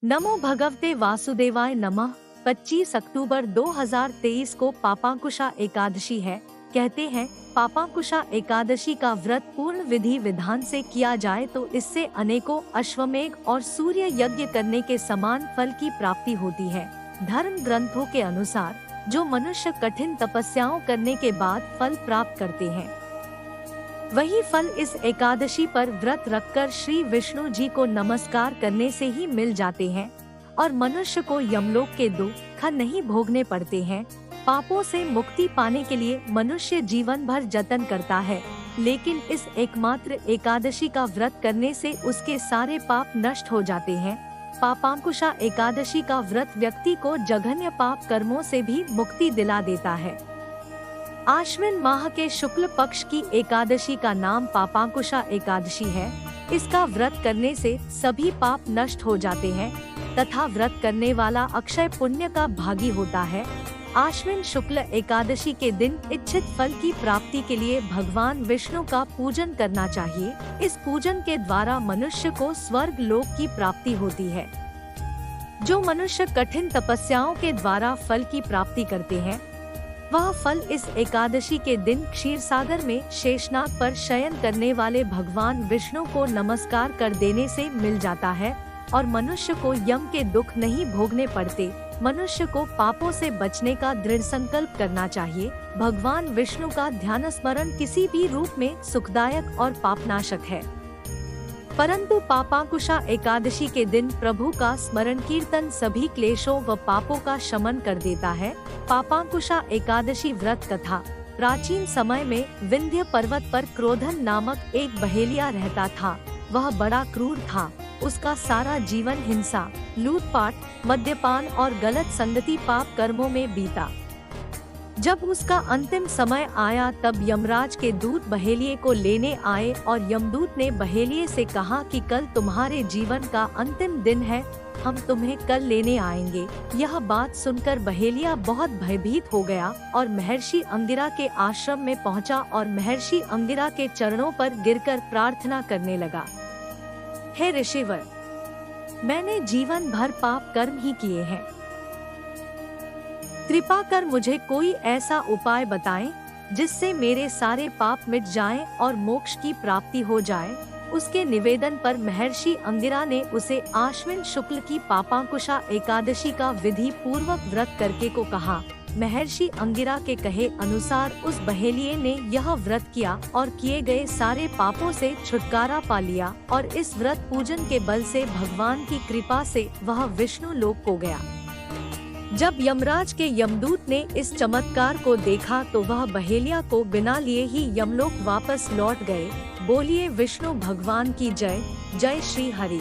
नमो भगवते वासुदेवाय नमः। 25 अक्टूबर 2023 को पापांकुशा एकादशी है। कहते हैं पापांकुशा एकादशी का व्रत पूर्ण विधि विधान से किया जाए तो इससे अनेकों अश्वमेघ और सूर्य यज्ञ करने के समान फल की प्राप्ति होती है। धर्म ग्रंथों के अनुसार जो मनुष्य कठिन तपस्याओं करने के बाद फल प्राप्त करते हैं, वही फल इस एकादशी पर व्रत रखकर श्री विष्णु जी को नमस्कार करने से ही मिल जाते हैं और मनुष्य को यमलोक के दुख नहीं भोगने पड़ते हैं। पापों से मुक्ति पाने के लिए मनुष्य जीवन भर जतन करता है, लेकिन इस एकमात्र एकादशी का व्रत करने से उसके सारे पाप नष्ट हो जाते हैं। पापांकुशा एकादशी का व्रत व्यक्ति को जघन्य पाप कर्मों से भी मुक्ति दिला देता है। आश्विन माह के शुक्ल पक्ष की एकादशी का नाम पापांकुशा एकादशी है। इसका व्रत करने से सभी पाप नष्ट हो जाते हैं तथा व्रत करने वाला अक्षय पुण्य का भागी होता है। आश्विन शुक्ल एकादशी के दिन इच्छित फल की प्राप्ति के लिए भगवान विष्णु का पूजन करना चाहिए। इस पूजन के द्वारा मनुष्य को स्वर्ग लोक की प्राप्ति होती है। जो मनुष्य कठिन तपस्याओं के द्वारा फल की प्राप्ति करते हैं, वह फल इस एकादशी के दिन क्षीर सागर में शेषनाग पर शयन करने वाले भगवान विष्णु को नमस्कार कर देने से मिल जाता है और मनुष्य को यम के दुख नहीं भोगने पड़ते। मनुष्य को पापों से बचने का दृढ़ संकल्प करना चाहिए। भगवान विष्णु का ध्यान स्मरण किसी भी रूप में सुखदायक और पापनाशक है, परंतु पापांकुशा एकादशी के दिन प्रभु का स्मरण कीर्तन सभी क्लेशों व पापों का शमन कर देता है। पापांकुशा एकादशी व्रत कथा। प्राचीन समय में विंध्य पर्वत पर क्रोधन नामक एक बहेलिया रहता था। वह बड़ा क्रूर था। उसका सारा जीवन हिंसा, लूटपाट, मद्यपान और गलत संगति पाप कर्मों में बीता। जब उसका अंतिम समय आया तब यमराज के दूत बहेलिये को लेने आए और यमदूत ने बहेलिये से कहा कि कल तुम्हारे जीवन का अंतिम दिन है, हम तुम्हें कल लेने आएंगे। यह बात सुनकर बहेलिया बहुत भयभीत हो गया और महर्षि अंगिरा के आश्रम में पहुंचा और महर्षि अंगिरा के चरणों पर गिरकर प्रार्थना करने लगा। हे ऋषिवर, मैंने जीवन भर पाप कर्म ही किए हैं। कृपा कर मुझे कोई ऐसा उपाय बताएं जिससे मेरे सारे पाप मिट जाएं और मोक्ष की प्राप्ति हो जाए। उसके निवेदन पर महर्षि अंगिरा ने उसे आश्विन शुक्ल की पापांकुशा एकादशी का विधि पूर्वक व्रत करके को कहा। महर्षि अंगिरा के कहे अनुसार उस बहेलिये ने यह व्रत किया और किए गए सारे पापों से छुटकारा पा लिया और इस व्रत पूजन के बल से भगवान की कृपा से वह विष्णु लोक को गया। जब यमराज के यमदूत ने इस चमत्कार को देखा तो वह बहेलिया को बिना लिए ही यमलोक वापस लौट गए। बोलिए विष्णु भगवान की जय। जय श्री हरि।